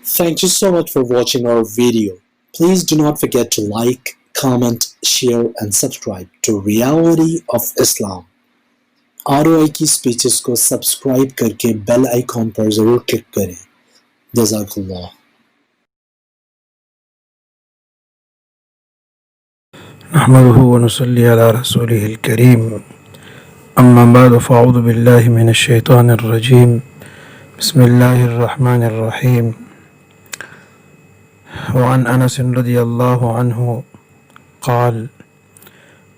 Thank you so much for watching our video. Please do not forget to like, comment, share and subscribe to Reality of Islam. ROI کی speeches کو subscribe کر کے bell icon پر ضرور click کریں. جزاک اللہ. نحمده ونصلي على رسوله الكريم. أما بعد فأعوذ بالله من الشيطان الرجيم. بسم الله الرحمن الرحيم. وعن أنس رضي الله عنه قال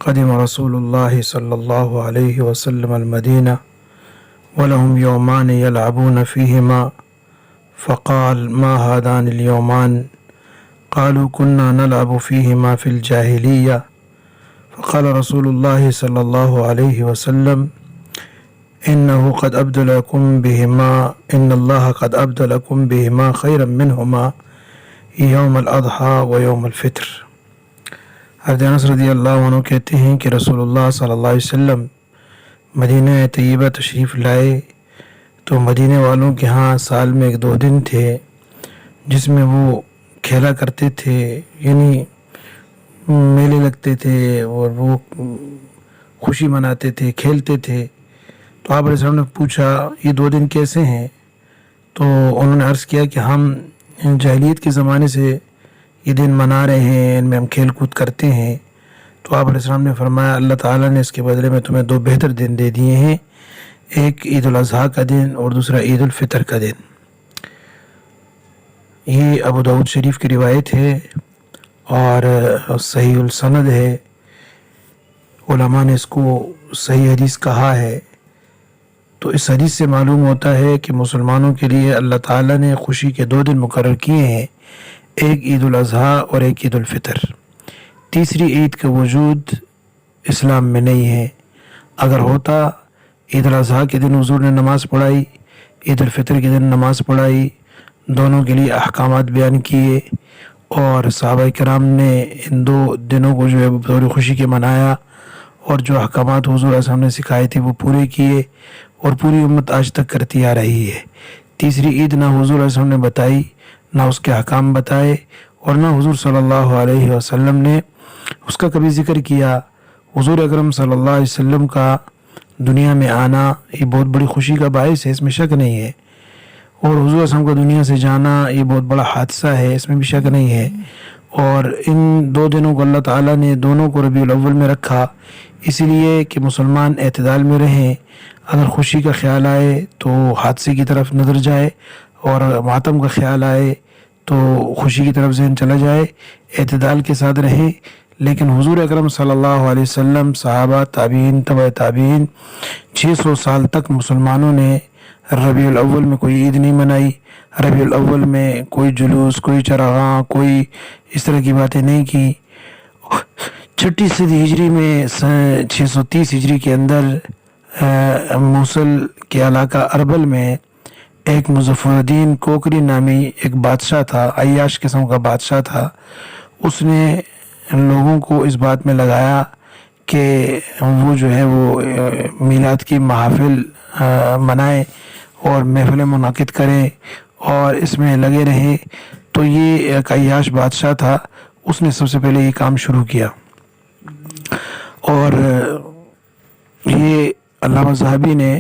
قدم رسول الله صلى الله عليه وسلم المدينة ولهم يومان يلعبون فيهما فقال ما هذان اليومان؟ قالوا كنا نلعب فيهما في الجاهلية. فقال رسول الله صلى الله عليه وسلم إن الله قد أبدلكم بهما خيرا منهما يوم الأضحى ويوم الفطر. حضرت انس رضی اللہ عنہ کہتے ہیں کہ رسول اللہ صلی اللہ علیہ وسلم مدینہ طیبہ تشریف لائے تو مدینہ والوں کے ہاں سال میں 1-2 دن تھے جس میں وہ کھیلا کرتے تھے، یعنی میلے لگتے تھے اور وہ خوشی مناتے تھے، کھیلتے تھے. تو آپ علیہ السلام نے پوچھا یہ 2 دن کیسے ہیں؟ تو انہوں نے عرض کیا کہ ہم جاہلیت کے زمانے سے یہ دن منا رہے ہیں، ان میں ہم کھیل کود کرتے ہیں. تو آپ علیہ السلام نے فرمایا اللہ تعالیٰ نے اس کے بدلے میں تمہیں 2 بہتر دن دے دیے ہیں، ایک عید الاضحیٰ کا دن اور دوسرا عید الفطر کا دن. یہ ابو داؤد شریف کی روایت ہے اور صحیح السند ہے. علماء نے اس کو صحیح حدیث کہا ہے. تو اس حدیث سے معلوم ہوتا ہے کہ مسلمانوں کے لیے اللہ تعالیٰ نے خوشی کے 2 دن مقرر کیے ہیں، ایک عید الاضحیٰ اور ایک عید الفطر. تیسری عید کا وجود اسلام میں نہیں ہے. اگر ہوتا عید الاضحیٰ کے دن حضور نے نماز پڑھائی، عید الفطر کے دن نماز پڑھائی، دونوں کے لیے احکامات بیان کیے اور صحابہ کرام نے ان 2 دنوں کو جو ہے بطور خوشی کے منایا اور جو احکامات حضور علیہ السلام نے سکھائے تھے وہ پورے کیے اور پوری امت آج تک کرتی آ رہی ہے. تیسری عید نہ حضور علیہ السلام نے بتائی، نہ اس کے احکام بتائے اور نہ حضور صلی اللہ علیہ وسلم نے اس کا کبھی ذکر کیا. حضور اکرم صلی اللہ علیہ وسلم کا دنیا میں آنا یہ بہت بڑی خوشی کا باعث ہے، اس میں شک نہیں ہے، اور حضور علیہ وسلم کا دنیا سے جانا یہ بہت بڑا حادثہ ہے، اس میں بھی شک نہیں ہے. اور ان 2 دنوں کو اللہ تعالیٰ نے دونوں کو ربیع الاول میں رکھا اس لیے کہ مسلمان اعتدال میں رہیں. اگر خوشی کا خیال آئے تو حادثے کی طرف نظر جائے اور ماتم کا خیال آئے تو خوشی کی طرف ذہن چلا جائے. اعتدال کے ساتھ رہیں. لیکن حضور اکرم صلی اللہ علیہ وسلم، صحابہ، تابعین، تبع تابعین 600 سال تک مسلمانوں نے ربیع الاول میں کوئی عید نہیں منائی. ربیع الاول میں کوئی جلوس، کوئی چراغاں، کوئی اس طرح کی باتیں نہیں کی. 6 صدی ہجری میں 630 ہجری کے اندر موصل کے علاقہ اربل میں ایک مظفر الدین کوکری نامی ایک بادشاہ تھا، عیاش قسم کا بادشاہ تھا. اس نے لوگوں کو اس بات میں لگایا کہ وہ جو ہے وہ میلاد کی محافل منائے اور محفلیں منعقد کریں اور اس میں لگے رہیں. تو یہ ایک عیاش بادشاہ تھا، اس نے سب سے پہلے یہ کام شروع کیا. اور یہ علامہ ذہبی نے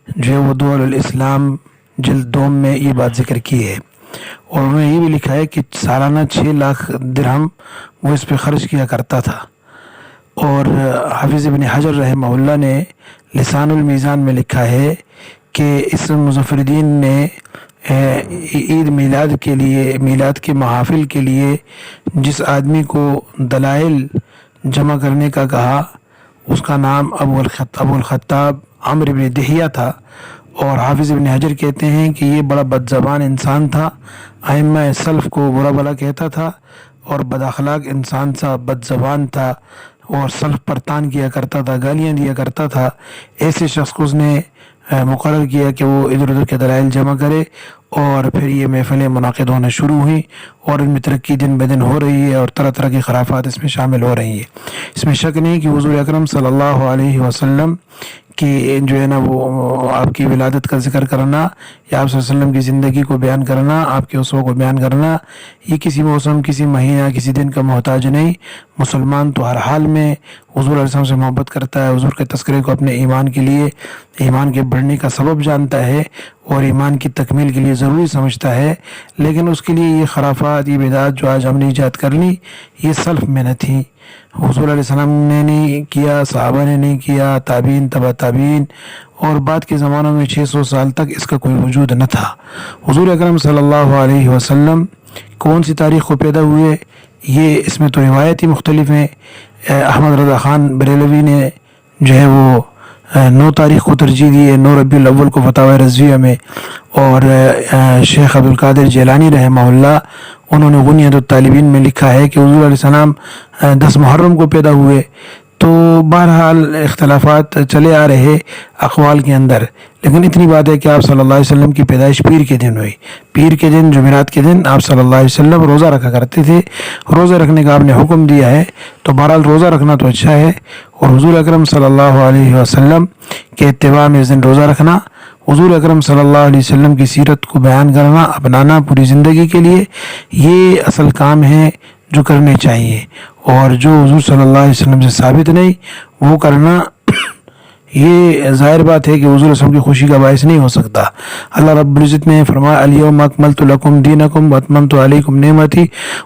جو ہے وہ دول الاسلام جلد 2 میں یہ بات ذکر کی ہے اور انہوں نے یہ بھی لکھا ہے کہ سالانہ 6 لاکھ درہم وہ اس پہ خرچ کیا کرتا تھا. اور حافظ ابن حجر رحمہ اللہ نے لسان المیزان میں لکھا ہے کہ اس مظفر الدین نے عید میلاد کے لیے، میلاد کے محافل کے لیے جس آدمی کو دلائل جمع کرنے کا کہا اس کا نام ابو الخطاب عمرو بن دحیہ تھا. اور حافظ ابن حجر کہتے ہیں کہ یہ بڑا بد زبان انسان تھا، ائمہ سلف کو برا بھلا کہتا تھا اور بد اخلاق انسان تھا، بد زبان تھا اور سلف پر تان کیا کرتا تھا، گالیاں دیا کرتا تھا. ایسے شخص کو اس نے مقرر کیا کہ وہ ادھر ادھر کے دلائل جمع کرے اور پھر یہ محفلیں منعقد ہونا شروع ہوئیں اور ان میں ترقی دن بدن ہو رہی ہے اور طرح طرح کی خرافات اس میں شامل ہو رہی ہیں. اس میں شک نہیں کہ حضور اکرم صلی اللہ علیہ وسلم کی جو ہے نا وہ آپ کی ولادت کا ذکر کرنا یا آپ صلی اللہ علیہ وسلم کی زندگی کو بیان کرنا، آپ کے اسوہ کو بیان کرنا، یہ کسی موسم، کسی مہینہ، کسی دن کا محتاج نہیں. مسلمان تو ہر حال میں حضور علیہ السلام سے محبت کرتا ہے، حضور کے تذکرے کو اپنے ایمان کے لیے، ایمان کے بڑھنے کا سبب جانتا ہے اور ایمان کی تکمیل کے لیے ضروری سمجھتا ہے. لیکن اس کے لیے یہ خرافات، یہ بدعات جو آج ہم نے ایجاد کر لی، یہ سلف میں نہ تھی. حضور علیہ السلام نے نہیں کیا، صحابہ نے نہیں کیا، تابعین، تبع تابعین، اور بعد کے زمانوں میں 600 سال تک اس کا کوئی وجود نہ تھا. حضور اکرم صلی اللہ علیہ وسلم کون سی تاریخ کو پیدا ہوئے، یہ اس میں تو روایت ہی مختلف ہیں. احمد رضا خان بریلوی نے جو ہے وہ 9 تاریخ کو ترجیح دی ہے، 9 ربیع الاول کو فتاوی رضویہ میں، اور شیخ عبدالقادر جیلانی رحمہ اللہ انہوں نے غنیۃ الطالبین میں لکھا ہے کہ حضور علیہ السلام 10 محرم کو پیدا ہوئے. تو بہرحال اختلافات چلے آ رہے اقوال کے اندر، لیکن اتنی بات ہے کہ آپ صلی اللہ علیہ وسلم کی پیدائش پیر کے دن ہوئی. پیر کے دن، جمعرات کے دن آپ صلی اللہ علیہ وسلم روزہ رکھا کرتے تھے. روزہ رکھنے کا آپ نے حکم دیا ہے، تو بہرحال روزہ رکھنا تو اچھا ہے. اور حضور اکرم صلی اللہ علیہ وسلم کے اتباع میں اس دن روزہ رکھنا، حضور اکرم صلی اللہ علیہ وسلم کی سیرت کو بیان کرنا، اپنانا پوری زندگی کے لیے، یہ اصل کام ہے جو کرنے چاہیے. اور جو حضور صلی اللہ علیہ وسلم سے ثابت نہیں وہ کرنا یہ ظاہر بات ہے کہ حضور صلی اللہ علیہ وسلم کی خوشی کا باعث نہیں ہو سکتا. اللہ رب العزت نے فرمایا الیوم اکملت لکم دینکم واتممت علیکم نعمتی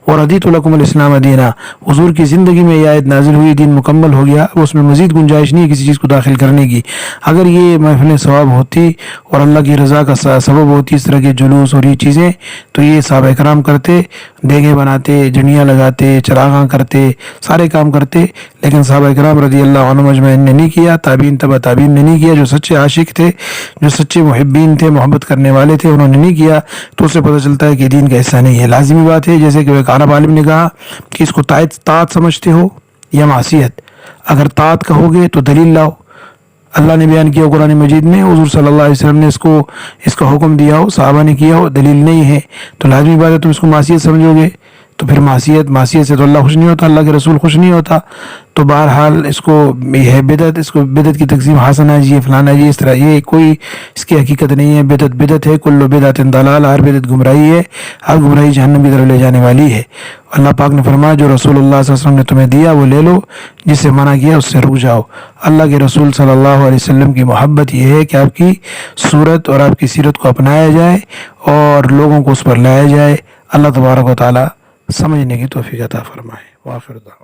ورضیت لکم الاسلام دینا. حضور کی زندگی میں یہ آیت نازل ہوئی، دین مکمل ہو گیا، اب اس میں مزید گنجائش نہیں ہے کسی چیز کو داخل کرنے کی. اگر یہ محفل ثواب ہوتی اور اللہ کی رضا کا سبب ہوتی اس طرح کے جلوس اور یہ چیزیں، تو یہ صحابہ کرام کرتے، دیگیں بناتے، جنیاں لگاتے، چراغاں کرتے، سارے کام کرتے. لیکن صحابہ کرام رضی اللہ عنہم اجمعین نے نہیں کیا، تابعین تبع تابعین نے نہیں کیا. جو سچے عاشق تھے، جو سچے محبین تھے، محبت کرنے والے تھے، انہوں نے نہیں کیا. تو اس سے پتہ چلتا ہے کہ دین کا حصہ نہیں ہے. لازمی بات ہے، جیسے کہ ایک عرب عالم نے کہا کہ اس کو طاعت سمجھتے ہو یا معصیت. اگر طاعت کہو گے تو دلیل لاؤ. اللہ نے بیان کیا قرآن مجید میں، حضور صلی اللہ علیہ وسلم نے اس کا حکم دیا ہو، صحابہ نے کیا ہو، دلیل نہیں ہے، تو لازمی بات ہے تم اس کو معصیت سمجھو گے. تو پھر معصیت سے تو اللہ خوش نہیں ہوتا، اللہ کے رسول خوش نہیں ہوتا. تو بہرحال اس کو یہ ہے بدعت، اس کو بدعت کی تقسیم حسنہ ہے جی، فلانا جی، اس طرح یہ کوئی اس کی حقیقت نہیں ہے. بدعت ہے، کل بدعت ضلالہ، ہر بدعت گمراہی ہے، ہر گمراہی جہنم کی طرف لے جانے والی ہے. اللہ پاک نے فرمایا جو رسول اللہ صلی اللہ علیہ وسلم نے تمہیں دیا وہ لے لو، جس سے منع کیا اس سے رک جاؤ. اللہ کے رسول صلی اللہ علیہ وسلم کی محبت یہ ہے کہ آپ کی صورت اور آپ کی سیرت کو اپنایا جائے اور لوگوں کو اس پر لایا جائے. اللہ تبارک و تعالی سمجھنے کی توفیق عطا فرمائے. وآخر دعوانا